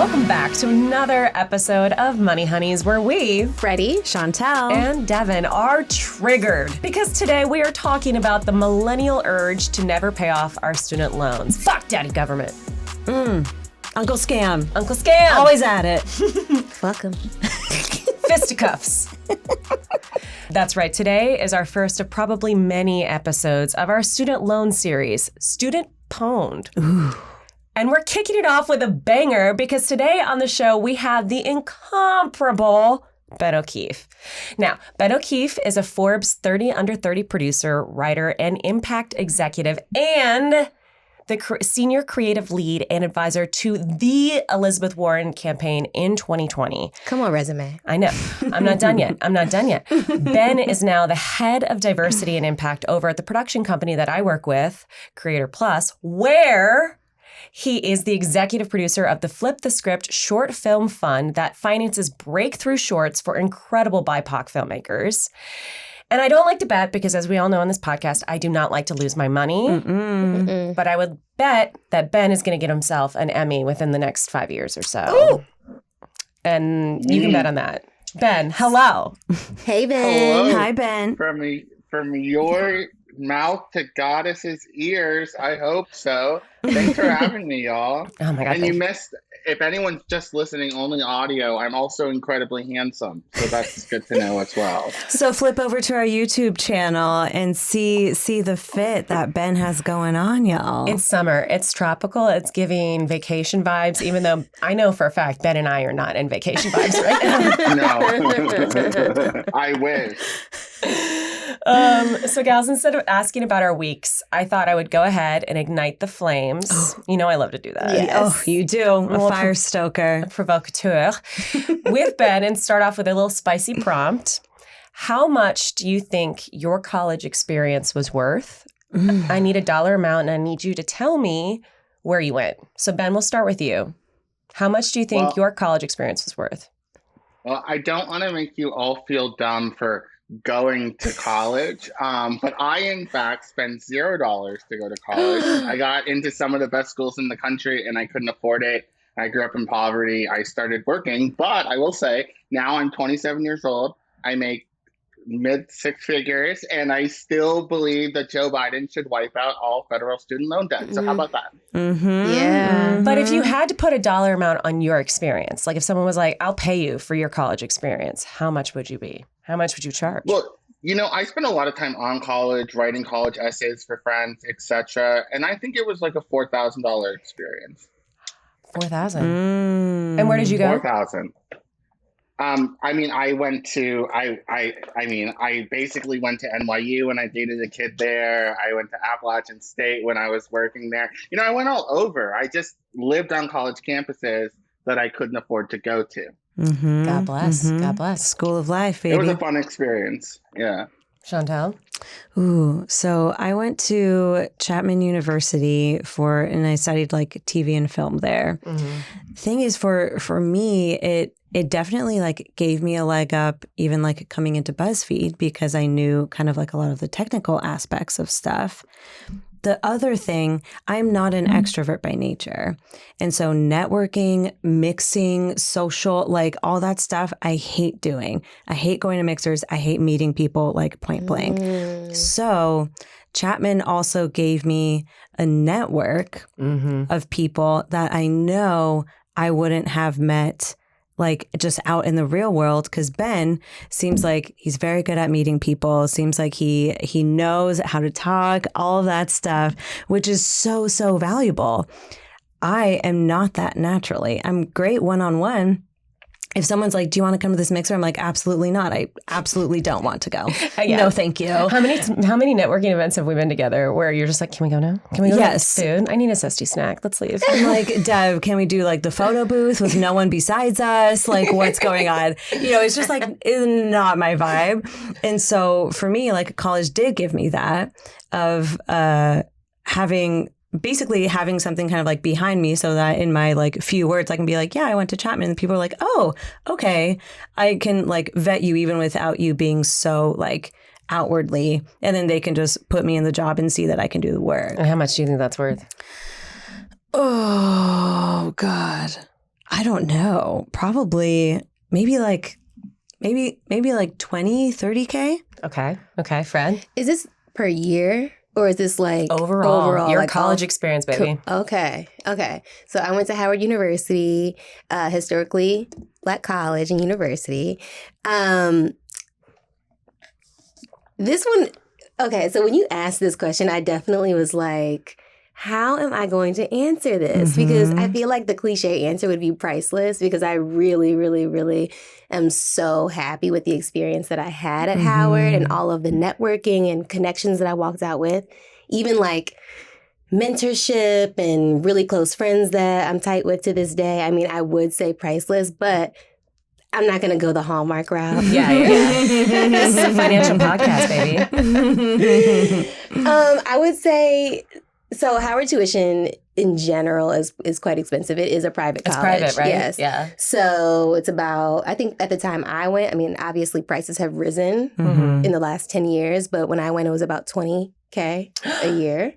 Welcome back to another episode of Money Honeys, where we, Freddie, Chantel, and Devin are triggered because today we are talking about the millennial urge to never pay off our student loans. Fuck daddy government. Uncle Scam. Uncle Scam. Always at it. fuck him. Fisticuffs. That's right. Today is our first of probably many episodes of our student loan series, Student Pwned. Ooh. And we're kicking it off with a banger because today on the show we have the incomparable Ben O'Keefe. Now, Ben O'Keefe is a Forbes 30 Under 30 producer, writer, and impact executive, and the senior creative lead and advisor to the Elizabeth Warren campaign in 2020. Come on, resume. I know. I'm not done yet. Ben is now the head of diversity and impact over at the production company that I work with, Creator Plus, where he is the executive producer of the Flip the Script short film fund that finances breakthrough shorts for incredible BIPOC filmmakers. And I don't like to bet because, as we all know on this podcast, I do not like to lose my money. But I would bet that Ben is going to get himself an Emmy within the next 5 years or so. Ooh. And you can bet on that. Ben, hello. Hey, Ben. Hello. Hi, Ben. From your mouth to goddess's ears, I hope so. Thanks for having me, y'all. Oh my God. And you missed, if anyone's just listening only audio, I'm also incredibly handsome. So that's good to know as well. So flip over to our YouTube channel and see the fit that Ben has going on, y'all. It's summer. It's tropical. It's giving vacation vibes, even though I know for a fact Ben and I are not in vacation vibes right now. No. I wish. So gals, instead of asking about our weeks, I thought I would go ahead and ignite the flames. You know I love to do that. Yes. Oh, you do. A fire stoker. Provocateur. With Ben, and start off with a little spicy prompt. How much do you think your college experience was worth? I need a dollar amount, and I need you to tell me where you went. So Ben, we'll start with you. How much do you think your college experience was worth? Well, I don't want to make you all feel dumb for going to college, but I in fact spent $0 to go to college. I got into some of the best schools in the country and I couldn't afford it. I grew up in poverty. I started working, but I will say now I'm 27 years old. I make mid six figures and I still believe that Joe Biden should wipe out all federal student loan debt. So how about that? Yeah. But if you had to put a dollar amount on your experience, like if someone was like, I'll pay you for your college experience, how much would you be? How much would you charge? Well, you know, I spent a lot of time on college, writing college essays for friends, etc. And I think it was like a $4,000 experience. $4,000. And where did you go? $4,000. I mean, I went to, I basically went to NYU when I dated a kid there. I went to Appalachian State when I was working there. You know, I went all over. I just lived on college campuses that I couldn't afford to go to. God bless. God bless. School of life, baby. It was a fun experience. Yeah. Chantel? Ooh, so I went to Chapman University and I studied like TV and film there. Thing is, for me, it definitely like gave me a leg up, even like coming into BuzzFeed, because I knew kind of like a lot of the technical aspects of stuff. The other thing, I'm not an extrovert by nature. And so networking, mixing, social, like all that stuff, I hate doing. I hate going to mixers. I hate meeting people like point blank. So Chapman also gave me a network of people that I know I wouldn't have met like just out in the real world, because Ben seems like he's very good at meeting people, seems like he knows how to talk, all of that stuff, which is so, so valuable. I am not that naturally. I'm great one-on-one. If someone's like, do you want to come to this mixer? I'm like, absolutely not. I absolutely don't want to go. No, thank you. How many networking events have we been together where you're just like, can we go now? Can we go Yes. get food? I need a zesty snack. Let's leave. I'm like, Dev, can we do like the photo booth with no one besides us? Like, what's going on? You know, it's just like, it's not my vibe. And so for me, like college did give me that of having something kind of like behind me, so that in my like few words I can be like, yeah, I went to Chapman, and people are like, oh, okay, I can like vet you even without you being so like outwardly, and then they can just put me in the job and see that I can do the work. And how much do you think that's worth? Oh God, I don't know. Probably maybe like 20, 30K. Okay, Fred. Is this per year or is this like Overall your like college experience, baby. Okay. So I went to Howard University, historically Black college and university. This one, okay, so when you asked this question, I definitely was like, how am I going to answer this? Because I feel like the cliche answer would be priceless because I really, really, really am so happy with the experience that I had at Howard and all of the networking and connections that I walked out with. Even like mentorship and really close friends that I'm tight with to this day. I mean, I would say priceless, but I'm not going to go the Hallmark route. Yeah. This is a financial podcast, baby. I would say, so Howard tuition in general is quite expensive. It is a private college. It's private, right? Yes. Yeah. So it's about, I think at the time I went, I mean, obviously prices have risen in the last 10 years, but when I went, it was about $20K a year.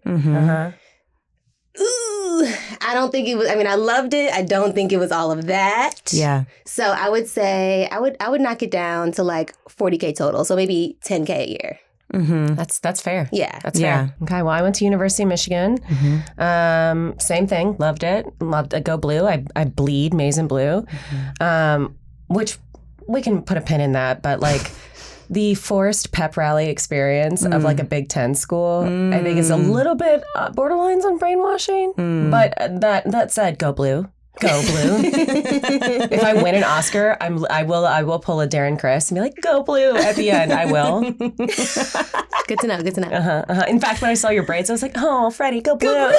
Ooh, I don't think it was, I mean, I loved it. I don't think it was all of that. Yeah. So I would say, I would knock it down to like 40K total. So maybe 10K a year. That's fair. Yeah. That's fair. Okay. Well, I went to University of Michigan. Same thing. Loved it. Loved it. Go blue. I bleed maize and blue. Which we can put a pin in that, but like the forced pep rally experience of like a Big Ten school, I think is a little bit borderlines on brainwashing. But that said, go blue. Go blue. If I win an Oscar, I will pull a Darren Criss and be like, go blue at the end. I will. Good to know. Good to know. In fact, when I saw your braids, I was like, oh, Freddie, go blue.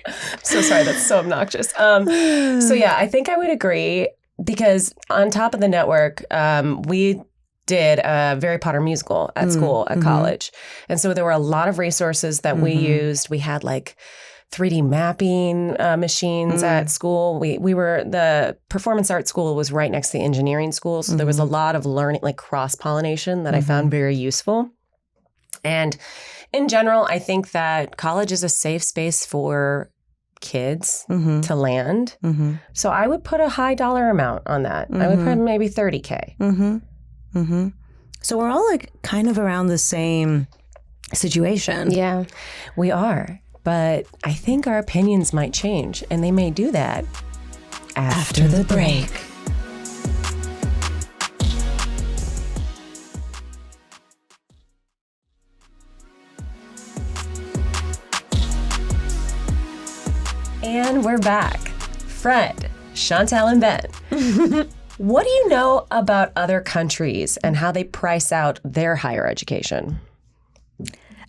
I'm so sorry. That's so obnoxious. So yeah, I think I would agree because on top of the network, we did a Harry Potter musical at school, at college. And so there were a lot of resources that we used. We had like 3D mapping machines at school. We were, the performance art school was right next to the engineering school. So there was a lot of learning, like cross-pollination that I found very useful. And in general, I think that college is a safe space for kids to land. So I would put a high dollar amount on that. I would put maybe 30K. So we're all like kind of around the same situation. Yeah. We are. But I think our opinions might change, and they may do that after the break. And we're back. Fred, Chantel, and Ben. What do you know about other countries and how they price out their higher education?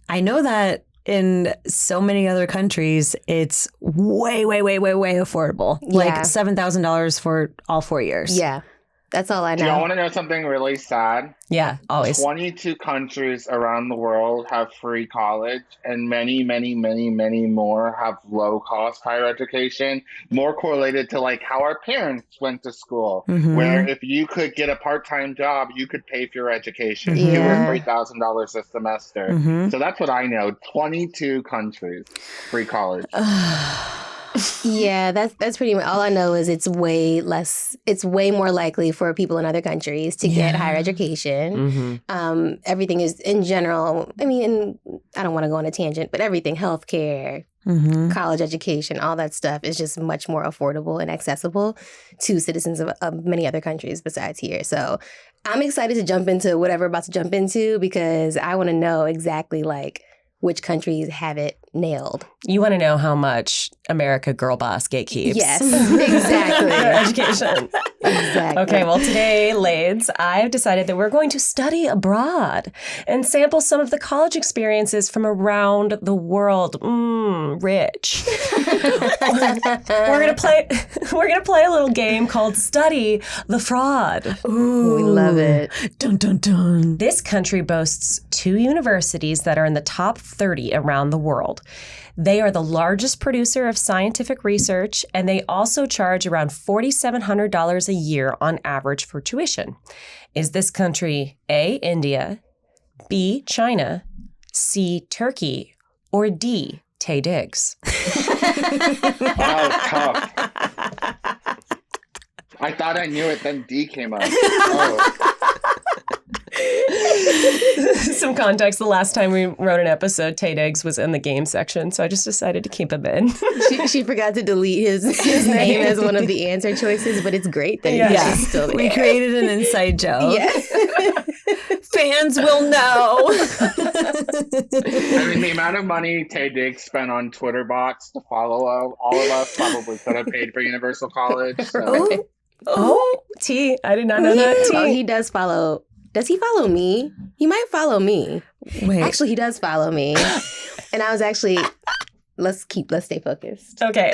I know that in so many other countries, it's way affordable. Yeah. Like $7,000 for all 4 years. Yeah. That's all I Do y'all know. want to know something really sad? Yeah, always. 22 countries around the world have free college, and many more have low-cost higher education, more correlated to like how our parents went to school, where if you could get a part-time job, you could pay for your education. $2,000 or $3,000 a semester. So that's what I know. 22 countries, free college. Yeah, that's pretty much all I know is it's way more likely for people in other countries to get higher education. Everything is in general, I mean, I don't want to go on a tangent, but everything, healthcare, college education, all that stuff is just much more affordable and accessible to citizens of many other countries besides here. So I'm excited to jump into whatever I'm about to jump into because I want to know exactly like which countries have it nailed. You want to know how much America girl boss gatekeeps. Yes, exactly. Education. Exactly. Okay, well today, ladies, I've decided that we're going to study abroad and sample some of the college experiences from around the world. Rich. We're gonna play a little game called Study the Fraud. Ooh, we love it. Dun dun dun. This country boasts 2 universities that are in the top 30 around the world. They are the largest producer of scientific research, and they also charge around $4,700 a year on average for tuition. Is this country A, India, B, China, C, Turkey, or D, Tay Diggs? Oh, tough. I thought I knew it, then D came up. Oh. Some context, the last time we wrote an episode, Tay Diggs was in the game section, so I just decided to keep him in. She forgot to delete his name as one of the answer choices, but it's great that he's still there. We created an inside joke. Yeah. Fans will know. I mean, the amount of money Tay Diggs spent on Twitter bots to follow all of us probably could have paid for Universal College. So. Oh, T. I did not know that. T. Oh, he does follow. Does he follow me? He might follow me. Wait. Actually, he does follow me. And I was actually, let's stay focused. Okay.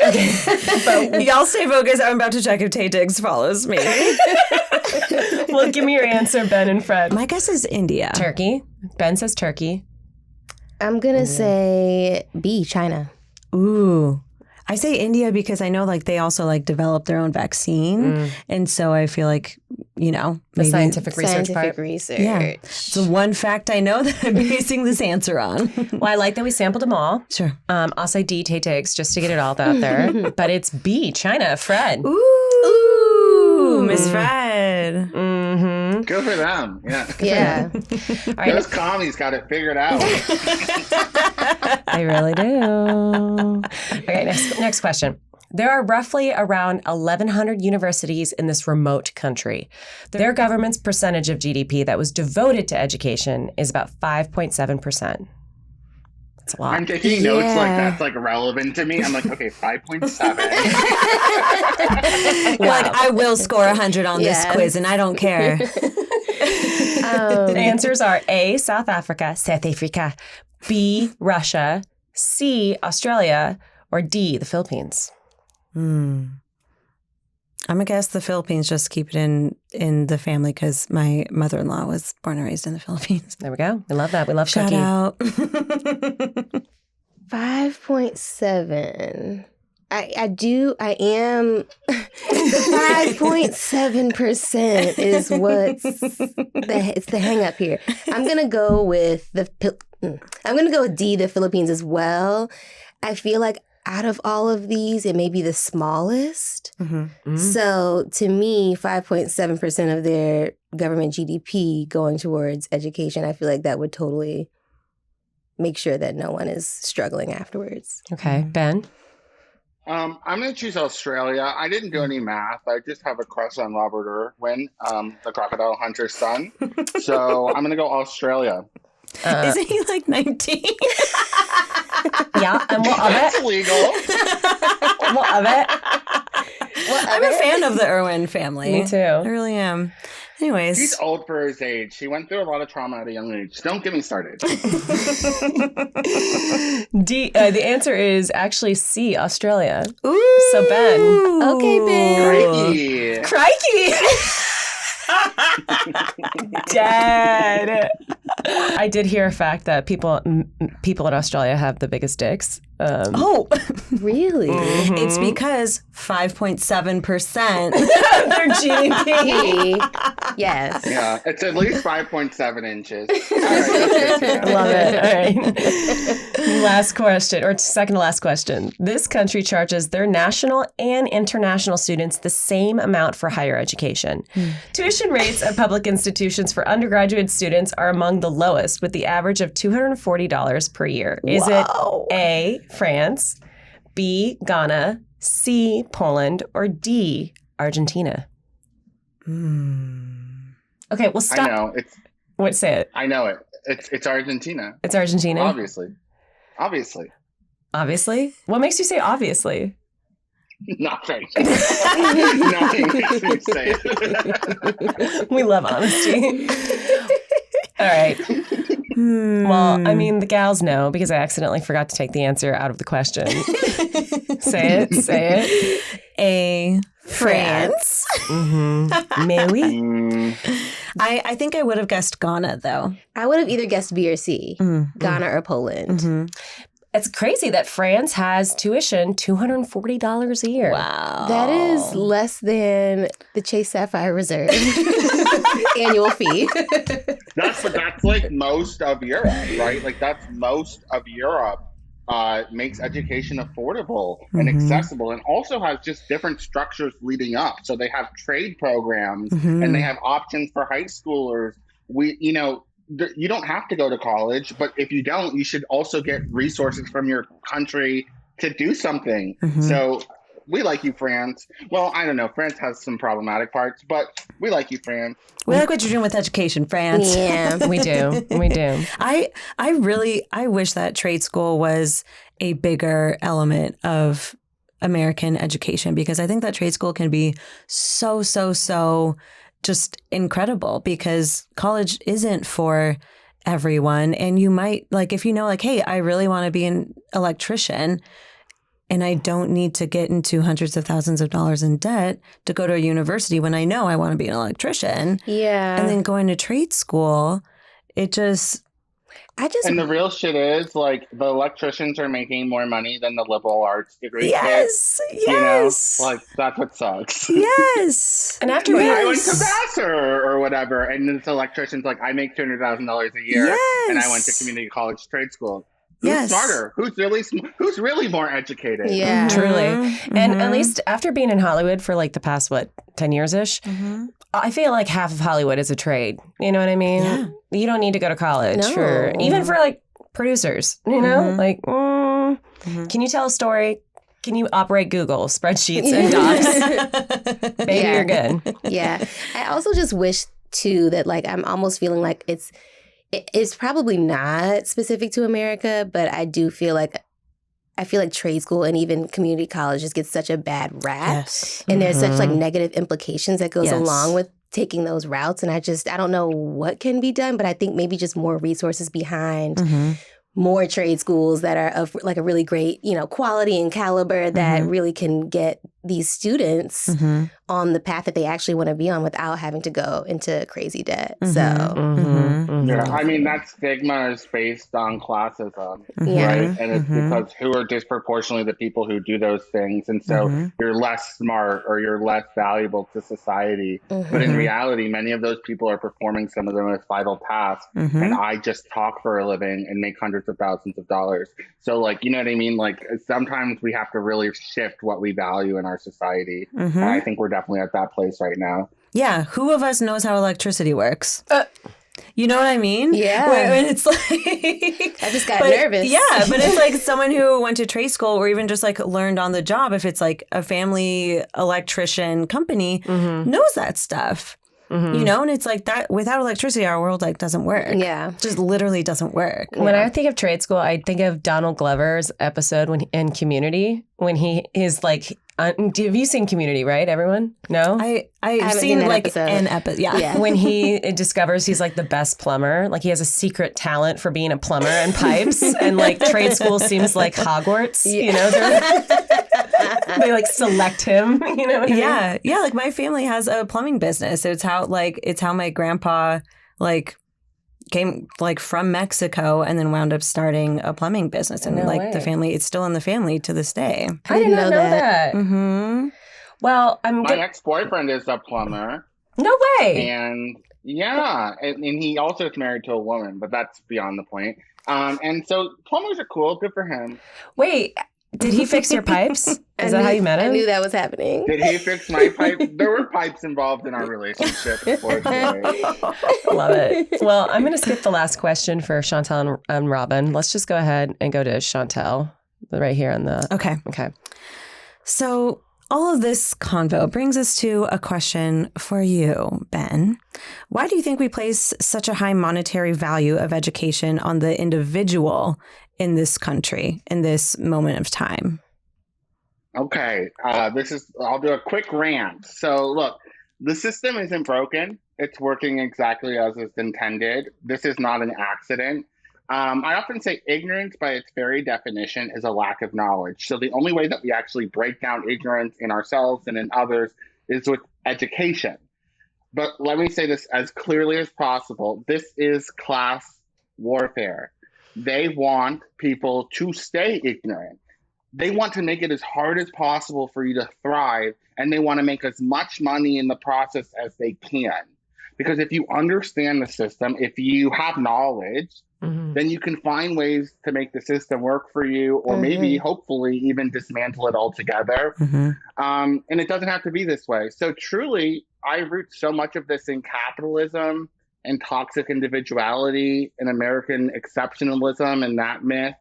But y'all stay focused. I'm about to check if Tay Diggs follows me. Well, give me your answer, Ben and Fred. My guess is India. Turkey. Ben says Turkey. I'm going to say B, China. Ooh. I say India because I know like they also like develop their own vaccine. And so I feel like, you know, The maybe scientific research part. research. Yeah. It's the one fact I know that I'm basing this answer on. Well, I like that we sampled them all. Sure. I'll say D, Tay Diggs, just to get it all out there. But it's B, China, Fred. Ooh, Miss Fred. Mm-hmm. Good for them. Yeah. Yeah. All right. Those commies got it figured out. I really do. Okay, next question. There are roughly around 1,100 universities in this remote country. Their government's percentage of GDP that was devoted to education is about 5.7%. That's a lot. I'm taking notes like that's like relevant to me. I'm like, okay, 5.7. Like, I will score 100 on this quiz and I don't care. The answers are A, South Africa, B, Russia, C, Australia, or D, the Philippines. I'm gonna guess the Philippines. Just keep it in the family because my mother-in-law was born and raised in the Philippines. There we go. We love that. We love Shout cookie. out. 5.7. I am. The 5.7% is it's the hang up here. I'm gonna go with D, the Philippines as well. I feel like out of all of these, it may be the smallest. So to me, 5.7% of their government GDP going towards education, I feel like that would totally make sure that no one is struggling afterwards. Okay, Ben? I'm going to choose Australia. I didn't do any math. I just have a crush on Robert Irwin, the crocodile hunter's son. So I'm going to go Australia. Isn't he like 19? Yeah, and what of That's it? legal. What of it? I'm a fan of the Irwin family. Me too. I really am. Anyways. He's old for his age. He went through a lot of trauma at a young age. Don't get me started. D. The answer is actually C, Australia. Ooh. So Ben. Okay, Ben. Crikey. Dead. I did hear a fact that people in Australia have the biggest dicks. Really? It's because 5.7% their GDP. Yes. Yeah, it's at least 5.7 inches. All right, that's good. Love it. All right. Last question, or second to last question. This country charges their national and international students the same amount for higher education. Tuition rates at public institutions for undergraduate students are among the lowest, with the average of $240 per year. Is it A, France, B, Ghana, C, Poland, or D, Argentina? Okay, well, stop. I know. What, say it. I know it. It's Argentina. It's Argentina? Obviously. Obviously? What makes you say obviously? Nothing. Nothing makes me say it. We love honesty. All right. Well, I mean, the gals know because I accidentally forgot to take the answer out of the question. Say it. A, France. Mais oui. I think I would have guessed Ghana, though. I would have either guessed B or C, Ghana or Poland. It's crazy that France has tuition $240 a year. Wow. That is less than the Chase Sapphire Reserve annual fee. That's like most of Europe, right? Like that's most of Europe makes education affordable and accessible, and also has just different structures leading up. So they have trade programs and they have options for high schoolers. You don't have to go to college, but if you don't, you should also get resources from your country to do something. So we like you, France. Well, I don't know. France has some problematic parts, but we like you, France. We like what you're doing with education, France. Yeah. We do. We do. I wish that trade school was a bigger element of American education, because I think that trade school can be so just incredible, because college isn't for everyone. And you might, like, if you know, like, hey, I really want to be an electrician and I don't need to get into hundreds of thousands of dollars in debt to go to a university when I know I want to be an electrician. Yeah. And then going to trade school, and the real shit is, like, the electricians are making more money than the liberal arts degree yes, kids. yes. You know? Like, that's what sucks. Yes. And after I went to Vassar or whatever, and this electrician's like, I make $200,000 a year, and I went to community college trade school. Who's smarter? Who's really more educated? Yeah. Truly. And at least after being in Hollywood for like the past, 10 years-ish, I feel like half of Hollywood is a trade. You know what I mean? Yeah. You don't need to go to college No. even for like producers, you know? Like, can you tell a story? Can you operate Google spreadsheets and docs? Baby, you're good. Yeah. I also just wish too that, like, I'm almost feeling like it's probably not specific to America, but I feel like trade school and even community college just gets such a bad rap. Yes. And there's such like negative implications that goes Yes. along with taking those routes. And I don't know what can be done, but I think maybe just more resources behind more trade schools that are of like a really great, quality and caliber that really can get these students on the path that they actually want to be on without having to go into crazy debt. So, Yeah, I mean, that stigma is based on classism, Yeah. right? And it's because who are disproportionately the people who do those things. And so you're less smart or you're less valuable to society. But in reality, many of those people are performing some of the most vital tasks. And I just talk for a living and make hundreds of thousands of dollars. So, like, you know what I mean? Like, sometimes we have to really shift what we value in our society. And I think we're definitely at that place right now. Yeah. Who of us knows how electricity works? You know what I mean? Yeah. When it's like... I just got nervous. Yeah, but it's like someone who went to trade school or even just like learned on the job, if it's like a family electrician company, knows that stuff. You know, and it's like that without electricity, our world like doesn't work. Yeah. Just literally doesn't work. When I think of trade school, I think of Donald Glover's episode in Community when he is like, have you seen Community, right, everyone? No? I've seen like an episode. Yeah. When he discovers he's like the best plumber, like he has a secret talent for being a plumber and pipes, and like trade school seems like Hogwarts, you know? They like select him, you know what I mean? Yeah. Like my family has a plumbing business. It's how my grandpa like came like from Mexico and then wound up starting a plumbing business. And the family, it's still in the family to this day. I did not know that. Well, my ex-boyfriend is a plumber. No way. And yeah, and he also is married to a woman, but that's beyond the point. And so plumbers are cool. Good for him. Wait, did he fix your pipes? Is that how you met him? I knew that was happening. Did he fix my pipes? There were pipes involved in our relationship, unfortunately. Love it. Well, I'm going to skip the last question for Chantel and Robin. Let's just go ahead and go to Chantel right here on the... Okay. So all of this convo brings us to a question for you, Ben. Why do you think we place such a high monetary value of education on the individual in this country, in this moment of time? Okay, I'll do a quick rant. So look, the system isn't broken. It's working exactly as it's intended. This is not an accident. I often say ignorance by its very definition is a lack of knowledge. So the only way that we actually break down ignorance in ourselves and in others is with education. But let me say this as clearly as possible. This is class warfare. They want people to stay ignorant. They want to make it as hard as possible for you to thrive, and they want to make as much money in the process as they can. Because if you understand the system, if you have knowledge, then you can find ways to make the system work for you, or maybe, hopefully, even dismantle it altogether. And it doesn't have to be this way. So truly, I root so much of this in capitalism and toxic individuality and American exceptionalism and that myth.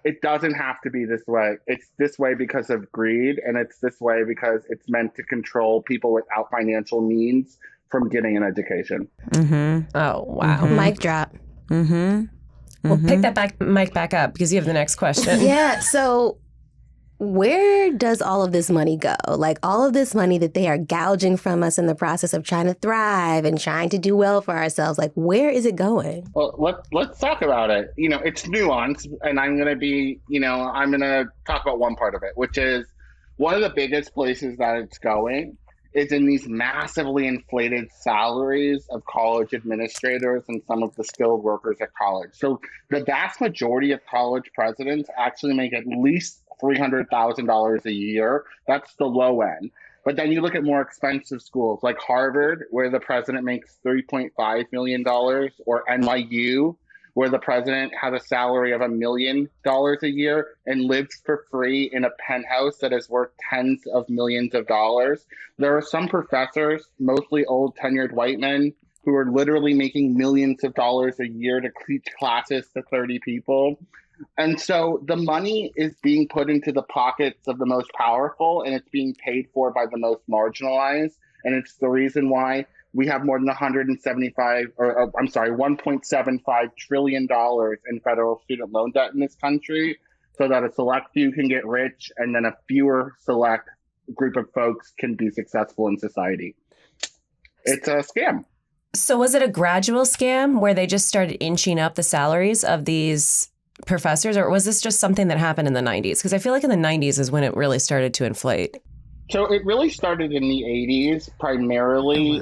It doesn't have to be this way. It's this way because of greed, and it's this way because it's meant to control people without financial means from getting an education. Oh, wow. Mic drop. Well, pick that mic back up because you have the next question. Yeah. So where does all of this money go? Like all of this money that they are gouging from us in the process of trying to thrive and trying to do well for ourselves, like where is it going? Well, let's talk about it. It's nuanced, and I'm going to talk about one part of it, which is one of the biggest places that it's going is in these massively inflated salaries of college administrators and some of the skilled workers at college. So the vast majority of college presidents actually make at least $300,000 a year. That's the low end. But then you look at more expensive schools like Harvard, where the president makes $3.5 million, or NYU, where the president has a salary of $1 million a year and lives for free in a penthouse that is worth tens of millions of dollars. There are some professors, mostly old tenured white men, who are literally making millions of dollars a year to teach classes to 30 people. And so the money is being put into the pockets of the most powerful, and it's being paid for by the most marginalized. And it's the reason why we have more than $1.75 trillion in federal student loan debt in this country, so that a select few can get rich and then a fewer select group of folks can be successful in society. It's a scam. So was it a gradual scam where they just started inching up the salaries of these professors, or was this just something that happened in the 90s? Because I feel like in the 90s is when it really started to inflate. So it really started in the 80s, primarily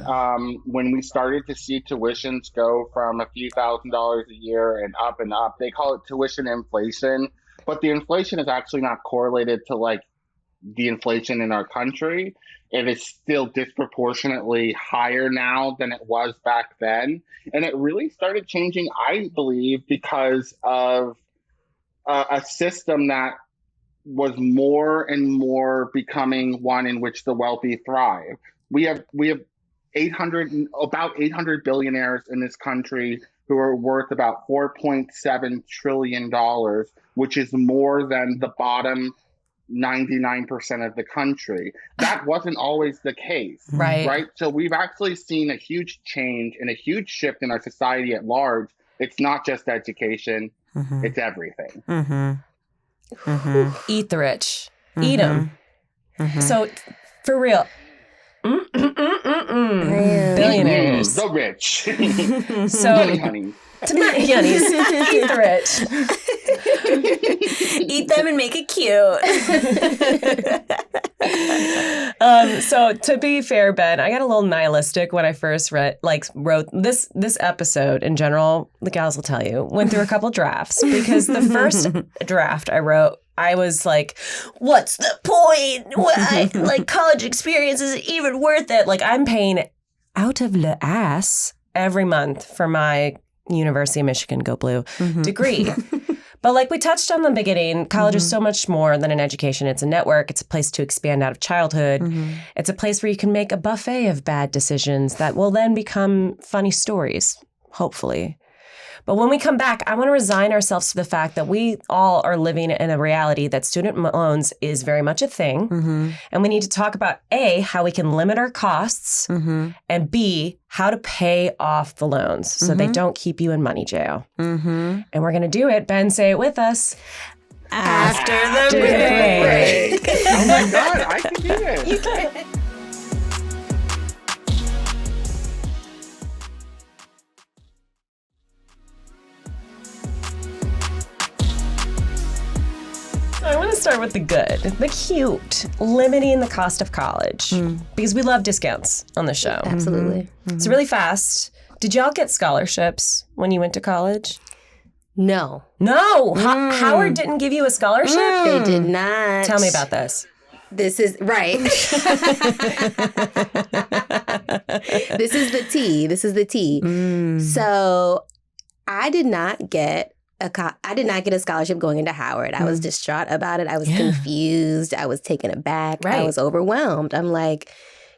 when we started to see tuitions go from a few $1,000s a year and up and up. They call it tuition inflation, but the inflation is actually not correlated to like the inflation in our country. It is still disproportionately higher now than it was back then. And it really started changing, I believe, because of a system that was more and more becoming one in which the wealthy thrive. We have about 800 billionaires in this country who are worth about $4.7 trillion, which is more than the bottom 99% of the country. That wasn't always the case, right? So we've actually seen a huge change and a huge shift in our society at large. It's not just education, it's everything. Eat the rich. Eat them. So, for real. Billionaires. The rich. So, honey. Honeys. Eat the rich. Eat them and make it cute. So to be fair, Ben, I got a little nihilistic when I first wrote this episode in general. The gals will tell you, went through a couple drafts because the first draft I wrote, I was like, what's the point? College experience isn't even worth it. Like I'm paying out of the ass every month for my University of Michigan, go blue, degree. But like we touched on in the beginning, college is so much more than an education. It's a network. It's a place to expand out of childhood. It's a place where you can make a buffet of bad decisions that will then become funny stories, hopefully. But when we come back, I want to resign ourselves to the fact that we all are living in a reality that student loans is very much a thing. And we need to talk about A, how we can limit our costs, and B, how to pay off the loans so they don't keep you in money jail. And we're going to do it. Ben, say it with us. After the break. Oh my God, I can do it. You can. I want to start with the good, the cute, limiting the cost of college. Because we love discounts on the show. Absolutely. So really fast, did y'all get scholarships when you went to college? No. No. Howard didn't give you a scholarship? They did not. Tell me about this. This is right. This is the tea. This is the tea. So I did not get a scholarship going into Howard. I was distraught about it. I was confused. I was taken aback. Right. I was overwhelmed. I'm like,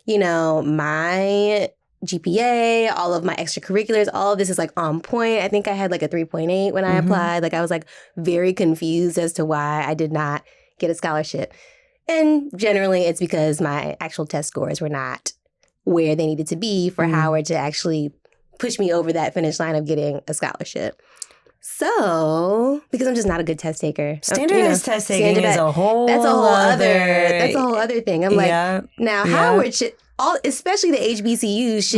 my GPA, all of my extracurriculars, all of this is like on point. I think I had like a 3.8 when I applied. Like I was like very confused as to why I did not get a scholarship. And generally it's because my actual test scores were not where they needed to be for Howard to actually push me over that finish line of getting a scholarship. So, because I'm just not a good test taker. Standardized test taking is a whole other thing. I'm like, now Howard should, especially the HBCUs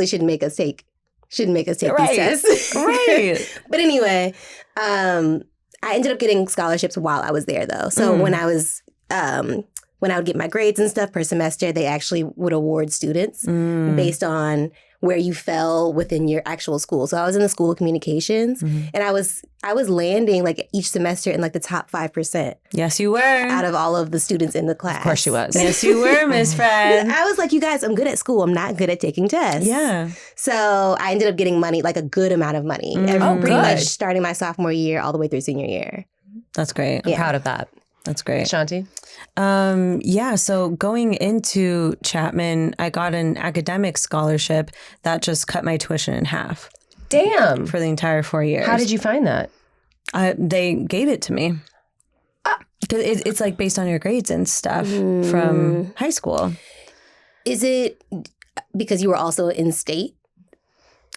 shouldn't make us take these tests. Right. But anyway, I ended up getting scholarships while I was there though. So when I would get my grades and stuff per semester, they actually would award students based on where you fell within your actual school. So I was in the School of Communications, and I was landing like each semester in like the top 5%. Yes, you were. Out of all of the students in the class. Of course she was. Yes, you were, Miss Fred. I was like, you guys, I'm good at school. I'm not good at taking tests. Yeah. So I ended up getting money, like a good amount of money. Pretty much starting my sophomore year all the way through senior year. That's great. I'm proud of that. That's great. Shanti? So going into Chapman, I got an academic scholarship that just cut my tuition in half. Damn. For the entire 4 years. How did you find that? They gave it to me. Because it's like based on your grades and stuff from high school. Is it because you were also in state?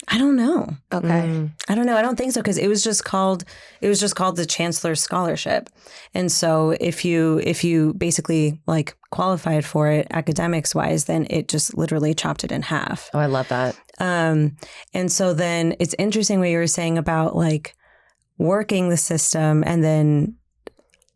I don't know. Okay. I don't know. I don't think so because it was just called the Chancellor's Scholarship. And so if you basically like qualified for it academics wise, then it just literally chopped it in half. Oh, I love that. And so then it's interesting what you were saying about like working the system and then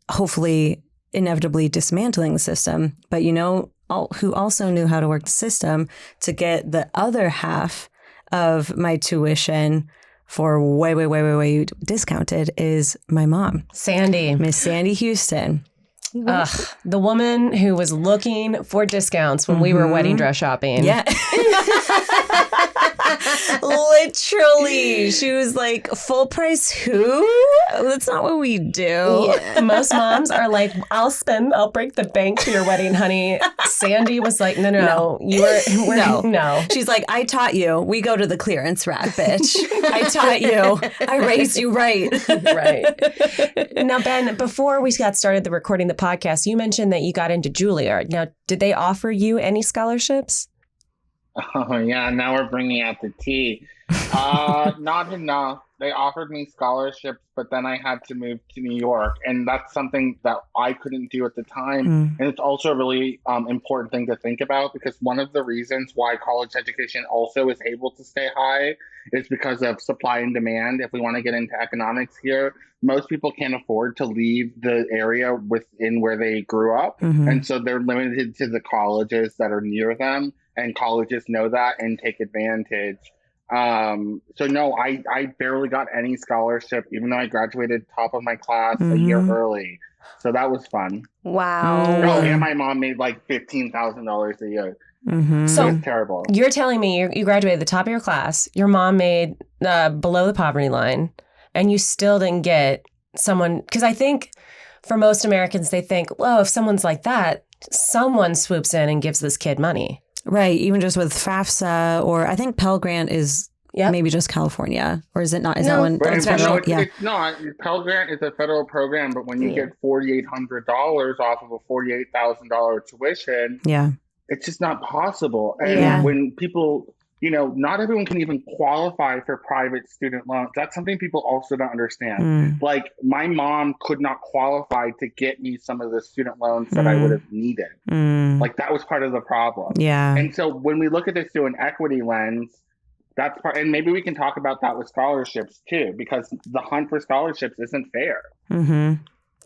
hopefully inevitably dismantling the system. But who also knew how to work the system to get the other half of my tuition for way discounted is my mom. Sandy. Miss Sandy Houston. The woman who was looking for discounts when we were wedding dress shopping. Yeah. Literally. She was like, full price who? That's not what we do. Yeah. Most moms are like, I'll break the bank for your wedding, honey. Sandy was like, no. No. She's like, I taught you. We go to the clearance rack, bitch. I taught you. I raised you right. Right. Now, Ben, before we got started recording the podcast, you mentioned that you got into Juilliard. Now, did they offer you any scholarships? Oh, yeah. Now we're bringing out the tea. Not enough. They offered me scholarships, but then I had to move to New York. And that's something that I couldn't do at the time. And it's also a really important thing to think about because one of the reasons why college education also is able to stay high is because of supply and demand. If we want to get into economics here, most people can't afford to leave the area within where they grew up. And so they're limited to the colleges that are near them. And colleges know that and take advantage. So no, I barely got any scholarship, even though I graduated top of my class a year early. So that was fun. Wow. Oh, and my mom made like $15,000 a year. So it was terrible. You're telling me you graduated at the top of your class, your mom made below the poverty line, and you still didn't get someone, because I think for most Americans, they think, well, if someone's like that, someone swoops in and gives this kid money. Right. Even just with FAFSA, or I think Pell Grant is maybe just California, or is it not? Is that one? But That's federal? it's not. Pell Grant is a federal program, but when you get $4,800 off of a $48,000 tuition, it's just not possible. And when people, not everyone can even qualify for private student loans. That's something people also don't understand. Like my mom could not qualify to get me some of the student loans that I would have needed. Like that was part of the problem. Yeah. And so when we look at this through an equity lens, that's part, and maybe we can talk about that with scholarships too, because the hunt for scholarships isn't fair.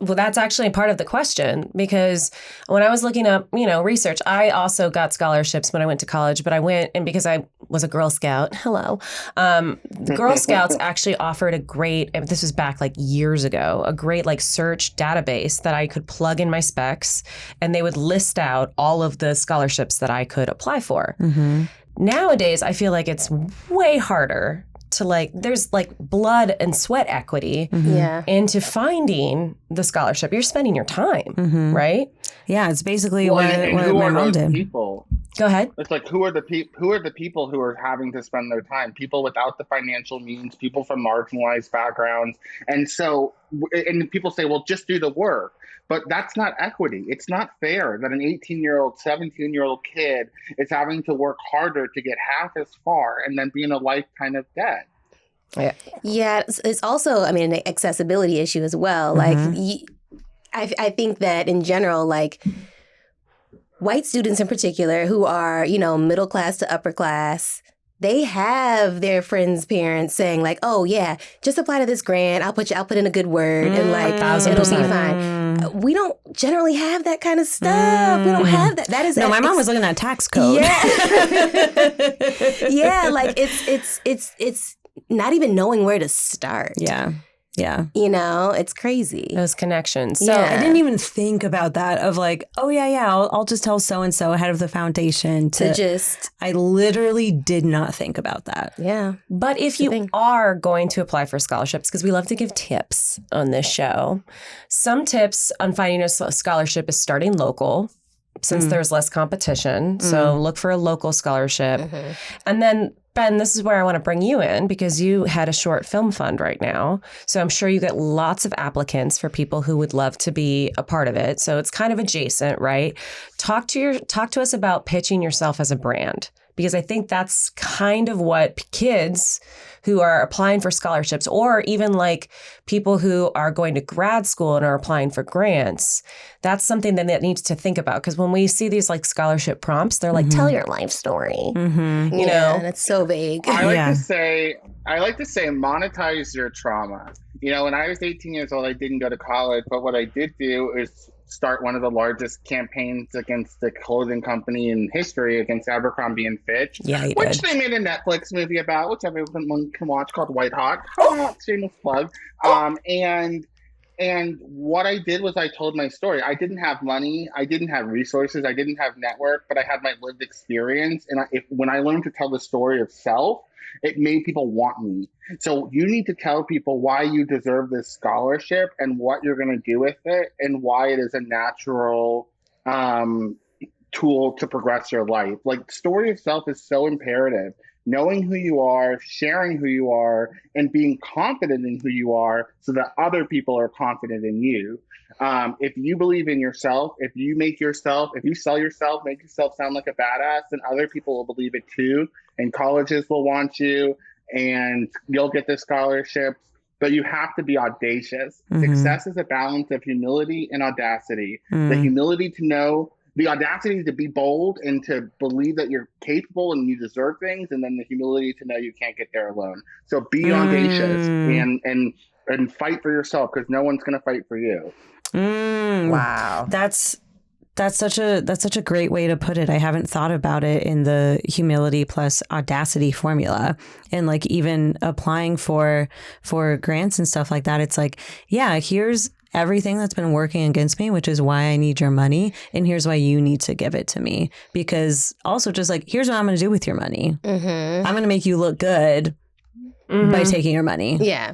Well, that's actually part of the question, because when I was looking up, research, I also got scholarships when I went to college, but I went, and because I was a Girl Scout, the Girl Scouts actually offered a great, and this was back like years ago, a great like search database that I could plug in my specs, and they would list out all of the scholarships that I could apply for. Mm-hmm. Nowadays, I feel like it's way harder to there's like blood and sweat equity into finding the scholarship. You're spending your time, right? Yeah, it's basically what my mom did. People? Go ahead. It's like, who are the people who are having to spend their time? People without the financial means, people from marginalized backgrounds. And so, and people say, well, just do the work. But that's not equity. It's not fair that an 18-year-old, 17-year-old kid is having to work harder to get half as far and then be in a lifetime of debt. Yeah, it's also, an accessibility issue as well. I think that in general, white students in particular who are, middle class to upper class, they have their friends' parents saying oh yeah, just apply to this grant. I'll put in a good word and it'll be fine. We don't generally have that kind of stuff. We don't have that. That is my mom was looking at tax code. Yeah, yeah. It's not even knowing where to start. Yeah. Yeah. It's crazy. Those connections. So I didn't even think about that of I'll just tell so-and-so head of the foundation to just, I literally did not think about that. Yeah. But if you are going to apply for scholarships, because we love to give tips on this show, some tips on finding a scholarship is starting local, since there's less competition. So look for a local scholarship. And then Ben, this is where I want to bring you in, because you had a short film fund right now. So I'm sure you get lots of applicants for people who would love to be a part of it. So it's kind of adjacent, right? Talk to us about pitching yourself as a brand, because I think that's kind of what kids who are applying for scholarships, or even people who are going to grad school and are applying for grants, that's something that needs to think about. Because when we see these scholarship prompts, they're tell your life story. You know, and it's so vague. I like to say monetize your trauma. When I was 18 years old, I didn't go to college, but what I did do is start one of the largest campaigns against the clothing company in history, against Abercrombie and Fitch, which they made a Netflix movie about, which everyone can watch, called White Hot. Shameless plug. And what I did was I told my story. I didn't have money. I didn't have resources. I didn't have network, but I had my lived experience. And when I learned to tell the story of self, it made people want me. So you need to tell people why you deserve this scholarship and what you're going to do with it, and why it is a natural tool to progress your life. Story of self is so imperative. Knowing who you are, sharing who you are, and being confident in who you are so that other people are confident in you. If you believe in yourself, if you sell yourself, make yourself sound like a badass, then other people will believe it too. And colleges will want you, and you'll get the scholarships. But you have to be audacious. Success is a balance of humility and audacity. The humility to know, the audacity to be bold and to believe that you're capable and you deserve things, and then the humility to know you can't get there alone. So be audacious and fight for yourself, because no one's going to fight for you. Wow. That's such a great way to put it. I haven't thought about it in the humility plus audacity formula. And even applying for grants and stuff like that, it's here's everything that's been working against me, which is why I need your money. And here's why you need to give it to me. Because also just here's what I'm going to do with your money. I'm going to make you look good by taking your money. Yeah.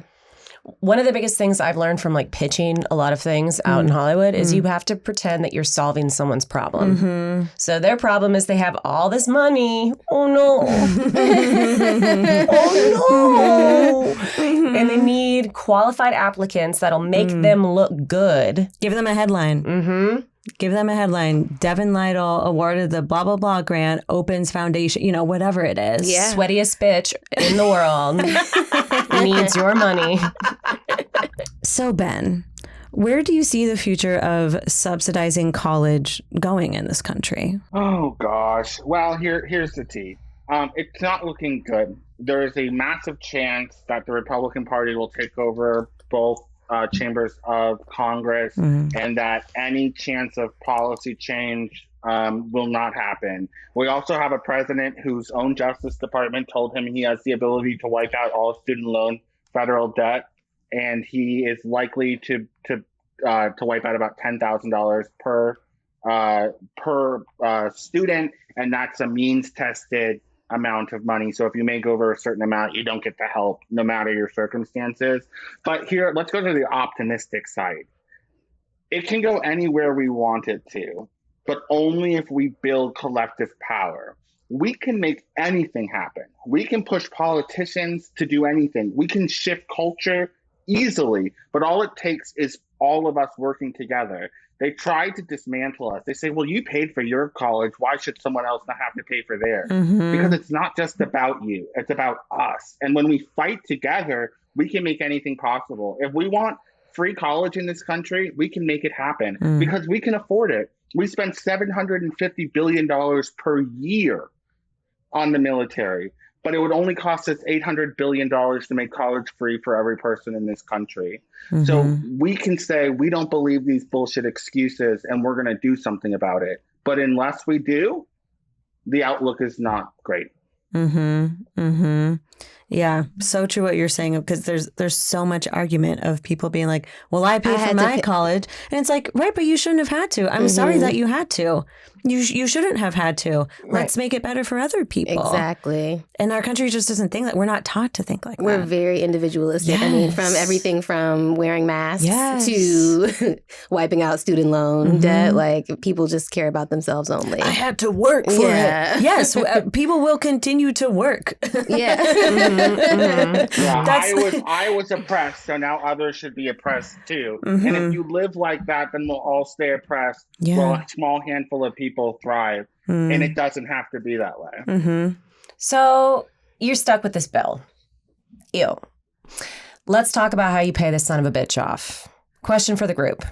One of the biggest things I've learned from pitching a lot of things out in Hollywood is you have to pretend that you're solving someone's problem. So their problem is they have all this money. Oh no. Oh no. And they need qualified applicants that'll make them look good. Give them a headline. Give them a headline. Devin Lytle awarded the blah, blah, blah grant, Opens Foundation, whatever it is. Yeah. Sweatiest bitch in the world needs your money. So, Ben, where do you see the future of subsidizing college going in this country? Oh, gosh. Well, here's the tea. It's not looking good. There is a massive chance that the Republican Party will take over both chambers of Congress, and that any chance of policy change will not happen. We also have a president whose own Justice Department told him he has the ability to wipe out all student loan federal debt, and he is likely to wipe out about $10,000 per student, and that's a means tested amount of money. So if you make over a certain amount, you don't get the help no matter your circumstances. But here, let's go to the optimistic side. It can go anywhere we want it to, but only if we build collective power. We can make anything happen. We can push politicians to do anything. We can shift culture easily, but all it takes is all of us working together. They try to dismantle us. They say, well, you paid for your college. Why should someone else not have to pay for theirs? Because it's not just about you. It's about us. And when we fight together, we can make anything possible. If we want free college in this country, we can make it happen because we can afford it. We spend $750 billion per year on the military, but it would only cost us $800 billion to make college free for every person in this country. So we can say we don't believe these bullshit excuses and we're going to do something about it. But unless we do, the outlook is not great. Yeah, so true what you're saying, because there's so much argument of people being like, well, I paid for my college. And it's like, right, but you shouldn't have had to. I'm sorry that you had to. You shouldn't have had to. Let's make it better for other people. Exactly. And our country just doesn't think that. We're not taught to think like We're that. very individualistic. Yes. I mean, from everything from wearing masks to wiping out student loan debt. Like, people just care about themselves only. I had to work for it. Yes, people will continue to work. Yeah. I was oppressed, so now others should be oppressed too. And if you live like that, then we'll all stay oppressed. Well, a small handful of people thrive, and it doesn't have to be that way. So you're stuck with this bill. Ew. Let's talk about how you pay this son of a bitch off. Question for the group.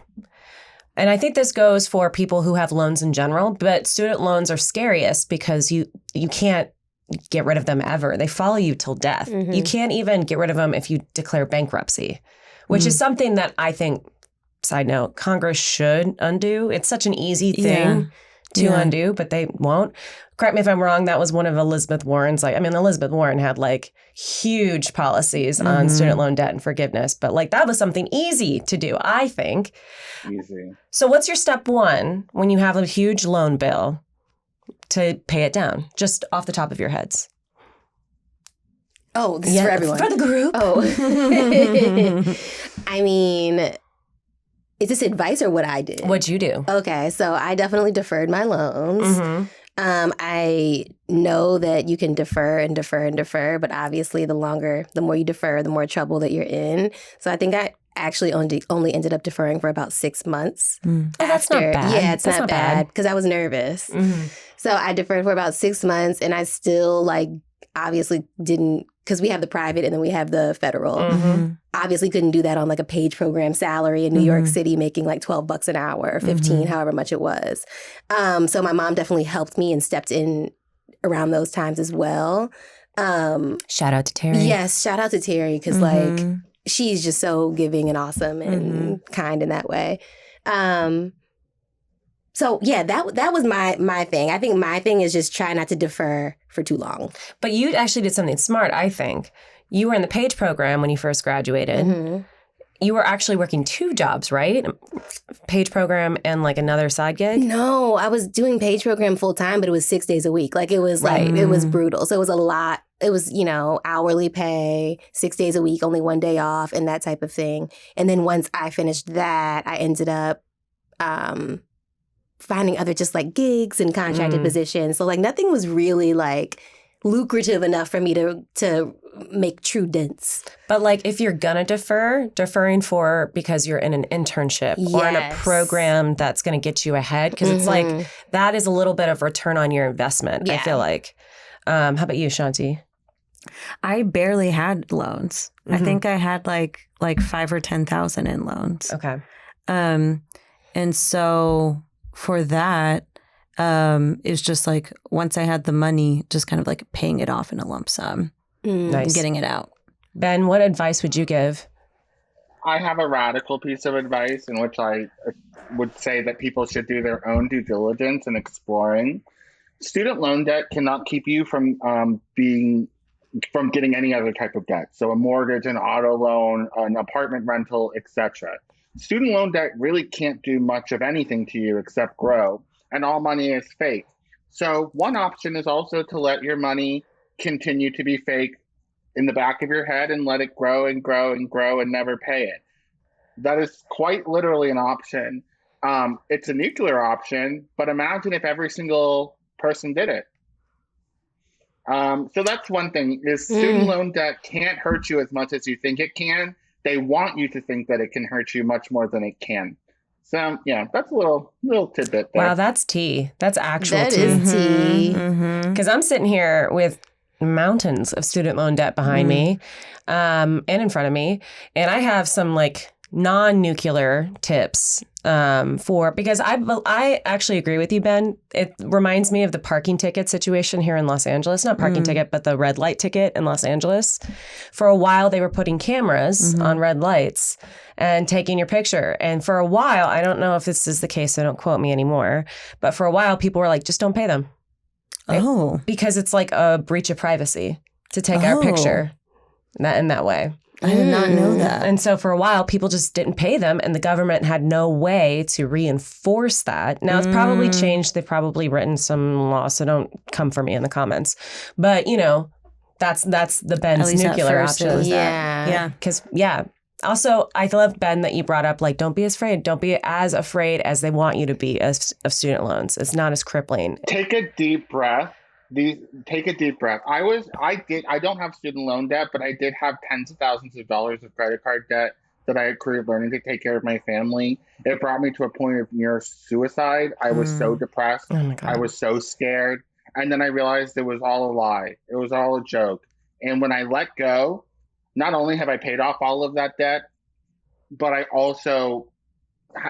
And I think this goes for people who have loans in general, but student loans are scariest because you can't get rid of them ever. They follow you till death. You can't even get rid of them if you declare bankruptcy, which is something that I think, side note, Congress should undo. It's such an easy thing to undo, but they won't. Correct me if I'm wrong. That was one of Elizabeth Warren's, Elizabeth Warren had huge policies on student loan debt and forgiveness, but that was something easy to do, I think. Easy. So what's your step one when you have a huge loan bill to pay it down, just off the top of your heads? Oh, this is for everyone. For the group. Oh. I mean, is this advice or what I did? What'd you do? Okay, so I definitely deferred my loans. I know that you can defer and defer and defer, but obviously the more you defer, the more trouble that you're in. So I think I actually only ended up deferring for about 6 months. Oh, that's not bad. Yeah, it's not bad because I was nervous. So I deferred for about 6 months, and I still obviously didn't, because we have the private and then we have the federal. Obviously couldn't do that on a page program salary in New York City making $12 an hour or 15, however much it was. So my mom definitely helped me and stepped in around those times as well. Shout out to Terry. Yes, shout out to Terry, because she's just so giving and awesome and kind in that way. So yeah, that was my thing. I think my thing is just try not to defer for too long. But you actually did something smart, I think. You were in the Page program when you first graduated. You were actually working 2 jobs, right? Page program and another side gig? No, I was doing Page program full time, but it was 6 days a week. It was it was brutal. So it was a lot. It was, hourly pay, 6 days a week, only 1 day off, and that type of thing. And then once I finished that, I ended up finding other just gigs and contracted positions. So nothing was really lucrative enough for me to make true dents. But if you're gonna deferring for because you're in an internship or in a program that's gonna get you ahead, because it's that is a little bit of return on your investment. I feel like. How about you, Shanti? I barely had loans. I think I had $5,000 or $10,000 in loans. Okay. And so for that, it was just once I had the money, just kind of paying it off in a lump sum. Nice. And getting it out. Ben, what advice would you give? I have a radical piece of advice in which I would say that people should do their own due diligence in exploring. Student loan debt cannot keep you from getting any other type of debt. So a mortgage, an auto loan, an apartment rental, etc. Student loan debt really can't do much of anything to you except grow, and all money is fake. So one option is also to let your money continue to be fake in the back of your head and let it grow and grow and grow and never pay it. That is quite literally an option. It's a nuclear option, but imagine if every single person did it. So that's one thing, is student loan debt can't hurt you as much as you think it can. They want you to think that it can hurt you much more than it can. So yeah, that's a little tidbit there. Wow, that's tea. That's actual That tea. is tea. Because I'm sitting here with mountains of student loan debt behind me and in front of me. And I have some like non-nuclear tips because I actually agree with you, Ben. It reminds me of the parking ticket situation here in Los Angeles. Not parking ticket, but the red light ticket in Los Angeles. For a while, they were putting cameras on red lights and taking your picture. And for a while, I don't know if this is the case, so don't quote me anymore. But for a while, people were like, just don't pay them. Oh. Because it's like a breach of privacy to take our picture in that way. I did not know that. And so for a while, people just didn't pay them, and the government had no way to reinforce that. Now, it's probably changed. They've probably written some laws, so don't come for me in the comments. But, you know, that's the Ben's nuclear option. Yeah. Because, Also, I love, Ben, that you brought up, like, don't be as afraid. Don't be as afraid as they want you to be of student loans. It's not as crippling. Take a deep breath. Take a deep breath. I don't have student loan debt, but I did have tens of thousands of dollars of credit card debt that I accrued learning to take care of my family. It brought me to a point of near suicide. I was so depressed. Oh my God. I was so scared. And then I realized it was all a lie. It was all a joke. And when I let go, not only have I paid off all of that debt, but I also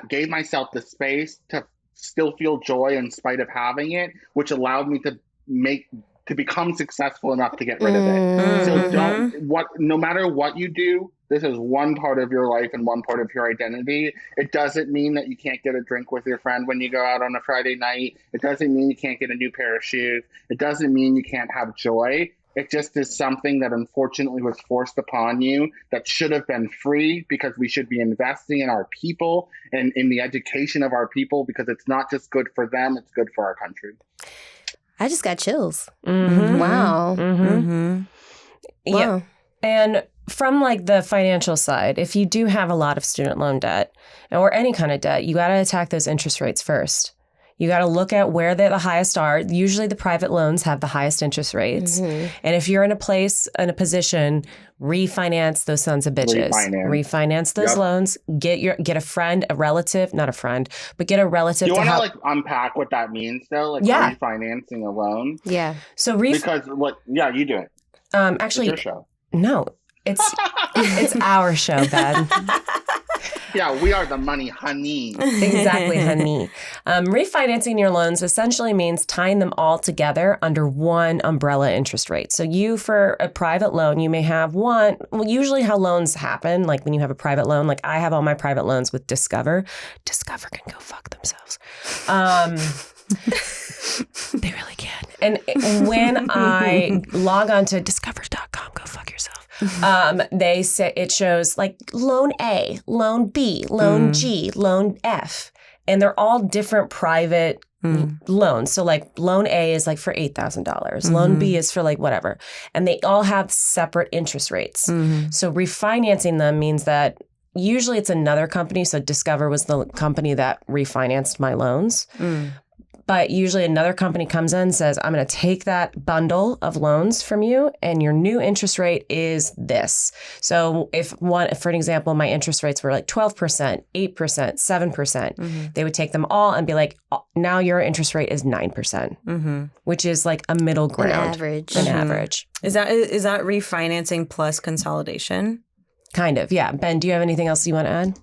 gave myself the space to still feel joy in spite of having it, which allowed me to become successful enough to get rid of it. So no matter what you do, this is one part of your life and one part of your identity. It doesn't mean that you can't get a drink with your friend when you go out on a Friday night. It doesn't mean you can't get a new pair of shoes. It doesn't mean you can't have joy. It just is something that unfortunately was forced upon you that should have been free, because we should be investing in our people and in the education of our people, because it's not just good for them, it's good for our country. I just got chills. Wow. Yeah. And from like the financial side, if you do have a lot of student loan debt or any kind of debt, you got to attack those interest rates first. You got to look at where the highest are. Usually the private loans have the highest interest rates. And if you're in a position, refinance those sons of bitches. Refinance those loans. Get a friend, a relative, not a friend, but get a relative to help. You want to unpack what that means though? Like refinancing a loan? Yeah. So because you do it. Actually, it's your show. No, it's our show, Ben. Yeah, we are the money, honey. Exactly, honey. Refinancing your loans essentially means tying them all together under one umbrella interest rate. So for a private loan, you may have usually how loans happen, like when you have a private loan, like I have all my private loans with Discover. Discover can go fuck themselves. They really can. And when I log on to discover.com, go fuck yourself. They say it shows like loan A, loan B, loan G, loan F, and they're all different private loans. So like loan A is like for $8,000. Loan B is for like whatever. And they all have separate interest rates. So refinancing them means that usually it's another company. So Discover was the company that refinanced my loans. But usually another company comes in and says, I'm going to take that bundle of loans from you and your new interest rate is this. So for an example, my interest rates were like 12%, 8%, 7%. They would take them all and be like, now your interest rate is 9%, which is like a middle ground. An average. Is that refinancing plus consolidation? Kind of, yeah. Ben, do you have anything else you want to add?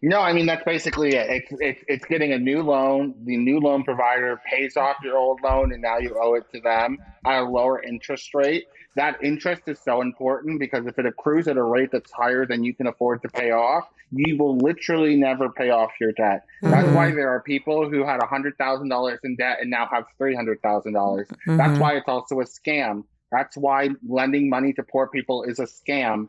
No, I mean, that's basically it. It's getting a new loan. The new loan provider pays off your old loan, and now you owe it to them at a lower interest rate. that interest is so important because if it accrues at a rate that's higher than you can afford to pay off, you will literally never pay off your debt. That's why there are people who had $100,000 in debt and now have $300,000. That's why it's also a scam. That's why lending money to poor people is a scam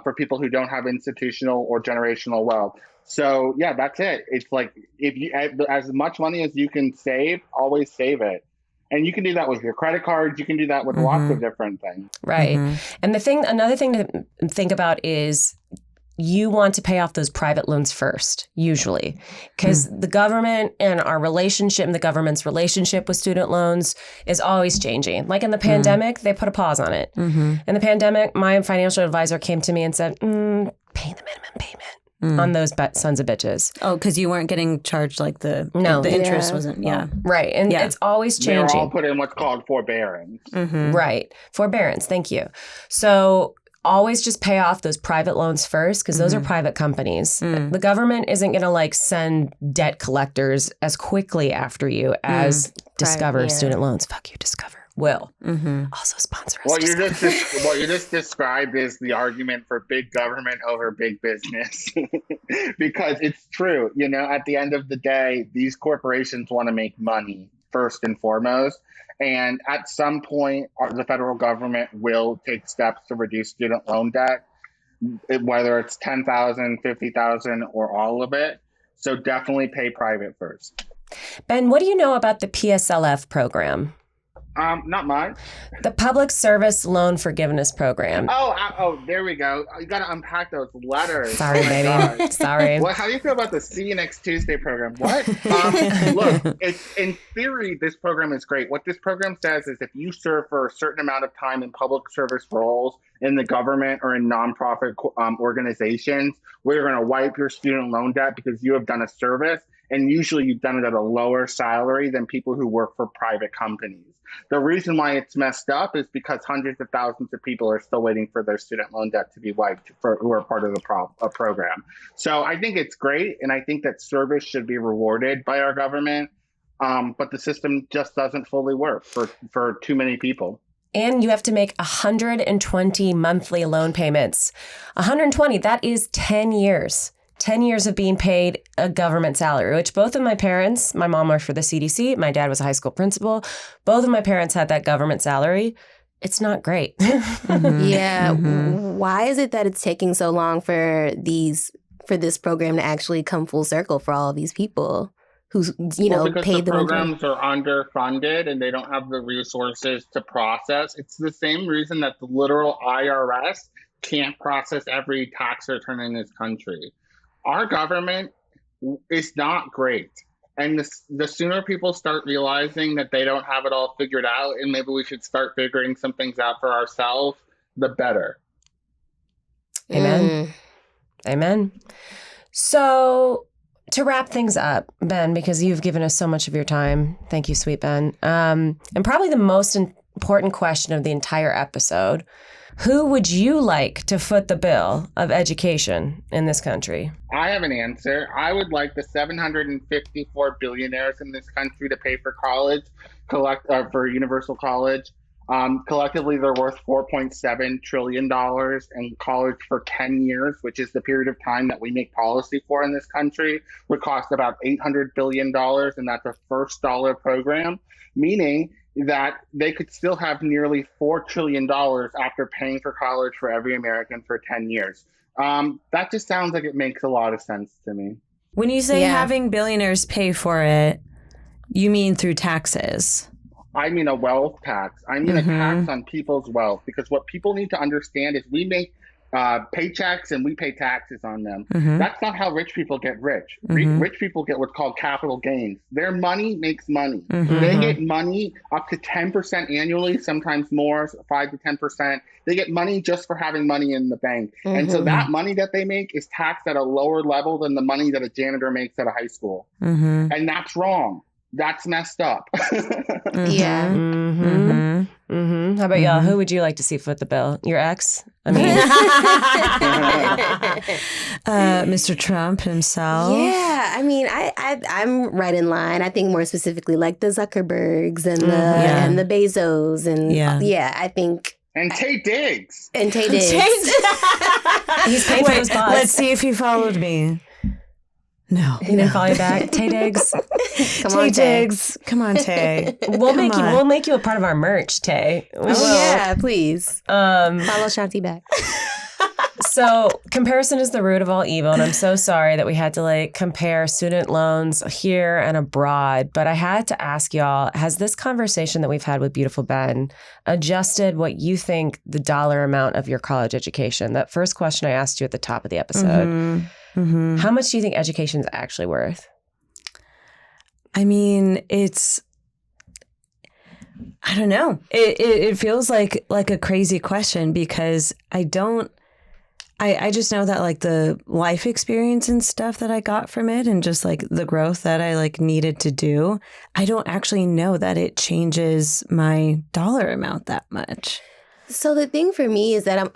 for people who don't have institutional or generational wealth. So yeah, that's it. It's like if you as much money as you can save, always save it. And you can do that with your credit cards. You can do that with lots of different things. Right. And another thing to think about is you want to pay off those private loans first, usually, because the government and our relationship and the government's relationship with student loans is always changing. Like in the pandemic, they put a pause on it. In the pandemic, my financial advisor came to me and said, pay the minimum payment on those sons of bitches. Oh, because you weren't getting charged like the interest wasn't. Yeah. Right. And it's always changing. They're all put in what's called forbearance. Right. Forbearance. Thank you. So always just pay off those private loans first because those are private companies. The government isn't going to like send debt collectors as quickly after you as Discover student loans. Fuck you, Discover. Will also sponsor us. What you just described is the argument for big government over big business, because it's true. You know, at the end of the day, these corporations want to make money first and foremost. And at some point, the federal government will take steps to reduce student loan debt, whether it's $10,000, $50,000, or all of it. So definitely pay private first. Ben, what do you know about the PSLF program? Not mine. The Public Service Loan Forgiveness Program. Oh, there we go. You got to unpack those letters. Sorry, baby. God. Sorry. Well, how do you feel about the See You Next Tuesday program? What? Look, in theory, this program is great. What this program says is if you serve for a certain amount of time in public service roles in the government or in nonprofit organizations, we're going to wipe your student loan debt because you have done a service. And usually you've done it at a lower salary than people who work for private companies. The reason why it's messed up is because hundreds of thousands of people are still waiting for their student loan debt to be wiped who are part of the program. So I think it's great. And I think that service should be rewarded by our government. But the system just doesn't fully work for too many people. And you have to make 120 monthly loan payments. 120, that is 10 years. 10 years of being paid a government salary, which both of my parents, my mom worked for the CDC, my dad was a high school principal. Both of my parents had that government salary. It's not great. Yeah. Why is it that it's taking so long for this program to actually come full circle for all of these people who's, paid the programs are underfunded and they don't have the resources to process? It's the same reason that the literal IRS can't process every tax return in this country. Our government is not great. And the sooner people start realizing that they don't have it all figured out and maybe we should start figuring some things out for ourselves, the better. Amen. Amen. So to wrap things up, Ben, because you've given us so much of your time. Thank you, sweet Ben. And probably the most important question of the entire episode. Who would you like to foot the bill of education in this country? I have an answer. I would like the 754 billionaires in this country to pay for college, for universal college. Collectively, they're worth $4.7 trillion, and college for 10 years, which is the period of time that we make policy for in this country, would cost about $800 billion, and that's a first dollar program, meaning that they could still have nearly $4 trillion after paying for college for every American for 10 years. That just sounds like it makes a lot of sense to me. When you say having billionaires pay for it, you mean through taxes? I mean a wealth tax. I mean a tax on people's wealth, because what people need to understand is we make paychecks and we pay taxes on them. That's not how rich people get rich. Rich people get what's called capital gains. Their money makes money. They get money up to 10% annually, sometimes more, 5 to 10%. They get money just for having money in the bank. And so that money that they make is taxed at a lower level than the money that a janitor makes at a high school. And that's wrong. That's messed up. Yeah. How about y'all? Who would you like to see foot the bill? Your ex? I mean, Mr. Trump himself. Yeah, I mean, I'm right in line. I think more specifically like the Zuckerbergs and the Bezos and I think And Tay Diggs. And Tay Diggs. He's paid for his boss. Let's see if he followed me. No. He didn't follow you back. Tay Diggs. Come on, Tay. Diggs. Come on, Tay. We'll make you a part of our merch, Tay. We will. Yeah, please. Follow Shanti back. So comparison is the root of all evil, and I'm so sorry that we had to compare student loans here and abroad. But I had to ask y'all, has this conversation that we've had with beautiful Ben adjusted what you think the dollar amount of your college education? That first question I asked you at the top of the episode. Mm-hmm. How much do you think education is actually worth? I mean, I don't know. It feels like a crazy question because I just know that the life experience and stuff that I got from it and just the growth that I needed to do, I don't actually know that it changes my dollar amount that much. So the thing for me is that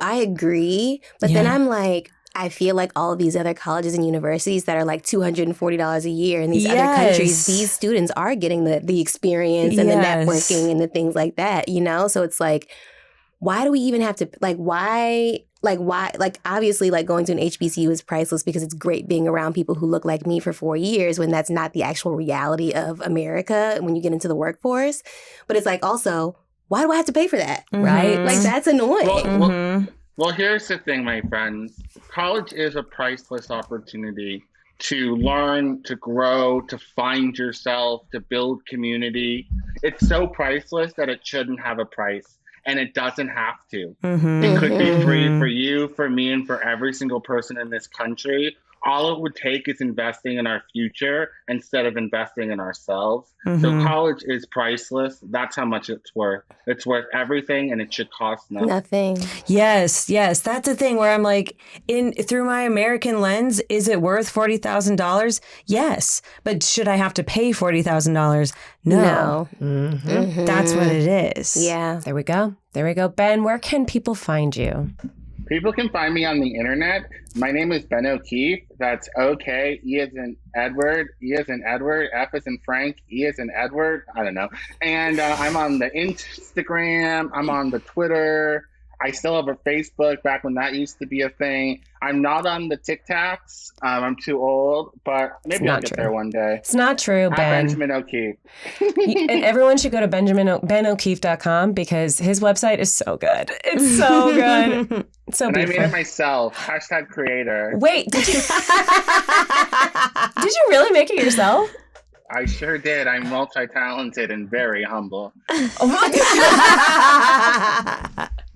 I agree, but then I'm I feel like all of these other colleges and universities that are $240 a year in these other countries, these students are getting the experience and the networking and the things like that, So it's why do we even have to, why, obviously, going to an HBCU is priceless because it's great being around people who look like me for 4 years when that's not the actual reality of America when you get into the workforce. But it's also, why do I have to pay for that? Mm-hmm. Right. That's annoying. Well, here's the thing, my friends. College is a priceless opportunity to learn, to grow, to find yourself, to build community. It's so priceless that it shouldn't have a price. And it doesn't have to. Mm-hmm. It could be free for you, for me, and for every single person in this country. All it would take is investing in our future instead of investing in ourselves. Mm-hmm. So college is priceless. That's how much it's worth. It's worth everything, and it should cost nothing. Yes. That's the thing where I'm through my American lens, is it worth $40,000? Yes. But should I have to pay $40,000? No. Mm-hmm. Mm-hmm. That's what it is. Yeah. There we go. Ben, where can people find you? People can find me on the internet. My name is Ben O'Keefe. That's OK. E as in Edward. E as in Edward. F as in Frank. E as in Edward. I don't know. And I'm on the Instagram. I'm on the Twitter. I still have a Facebook back when that used to be a thing. I'm not on the TikToks. I'm too old, but maybe I'll get there one day. It's not true, Ben. Benjamin O'Keefe. And everyone should go to BenO'Keefe.com because his website is so good. It's so good. It's so beautiful. I made it myself. #creator. Wait, did you really make it yourself? I sure did. I'm multi-talented and very humble.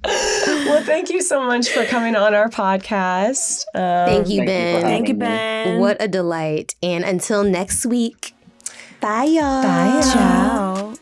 Well, thank you so much for coming on our podcast. Thank you, Ben. Thank you, Ben. What a delight. And until next week, bye, y'all. Bye. Ciao.